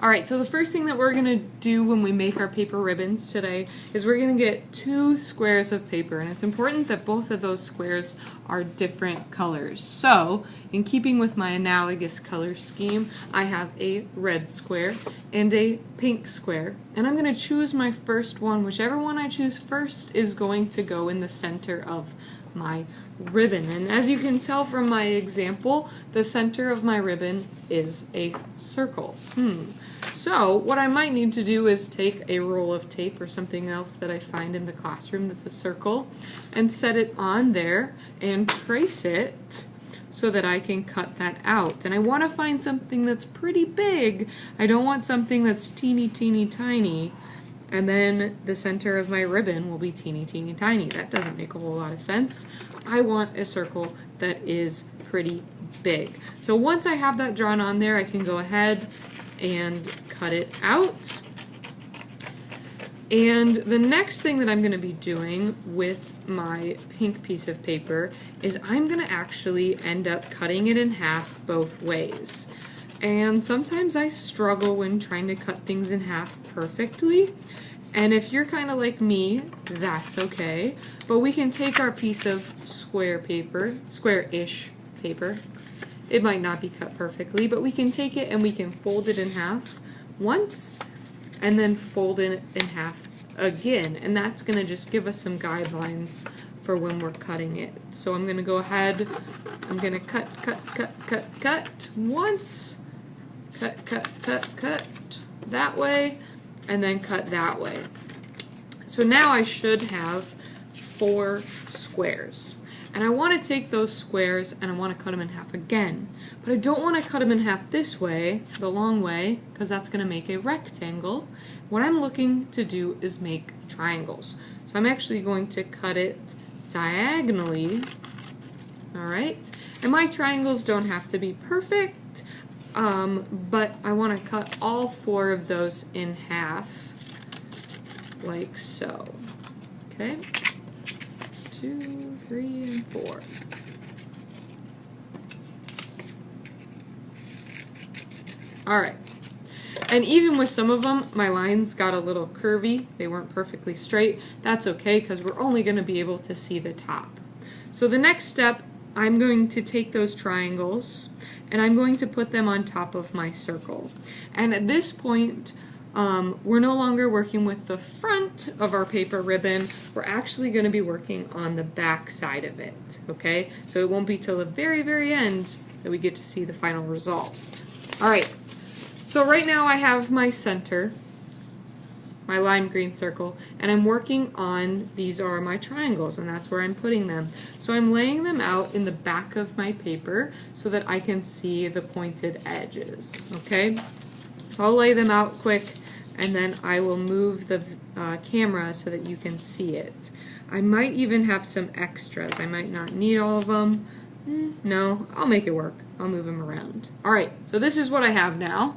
Alright, so the first thing that we're going to do when we make our paper ribbons today is we're going to get 2 squares of paper, and it's important that both of those squares are different colors. So, in keeping with my analogous color scheme, I have a red square and a pink square, and I'm going to choose my first one. Whichever one I choose first is going to go in the center of my ribbon. And as you can tell from my example, the center of my ribbon is a circle. So what I might need to do is take a roll of tape or something else that I find in the classroom that's a circle and set it on there and trace it so that I can cut that out. And I want to find something that's pretty big. I don't want something that's teeny tiny. And then the center of my ribbon will be teeny tiny. That doesn't make a whole lot of sense. I want a circle that is pretty big. So once I have that drawn on there, I can go ahead and cut it out. And the next thing that I'm going to be doing with my pink piece of paper is I'm going to actually end up cutting it in half both ways. And sometimes I struggle when trying to cut things in half perfectly. And if you're kind of like me, that's okay. But we can take our piece of square paper, square-ish paper. It might not be cut perfectly, but we can take it and we can fold it in half once and then fold it in half again. And that's going to just give us some guidelines for when we're cutting it. So I'm going to go ahead, I'm going to cut once, cut that way, and then cut that way. So now I should have 4 squares. And I want to take those squares and I want to cut them in half again. But I don't want to cut them in half this way, the long way, because that's going to make a rectangle. What I'm looking to do is make triangles. So I'm actually going to cut it diagonally. Alright? And my triangles don't have to be perfect, but I want to cut all 4 of those in half, like so. Okay? 2, 3, and 4. Alright. And even with some of them, my lines got a little curvy. They weren't perfectly straight. That's okay, because we're only going to be able to see the top. So the next step, I'm going to take those triangles and I'm going to put them on top of my circle. And at this point, we're no longer working with the front of our paper ribbon. We're actually going to be working on the back side of it, okay? So it won't be till the very end that we get to see the final result. Alright, so right now I have my center, my lime green circle, and I'm working on, these are my triangles, and that's where I'm putting them. So I'm laying them out in the back of my paper so that I can see the pointed edges, okay? So I'll lay them out quick, and then I will move the camera so that you can see it. I might even have some extras. I might not need all of them. No, I'll make it work. I'll move them around. Alright, so this is what I have now.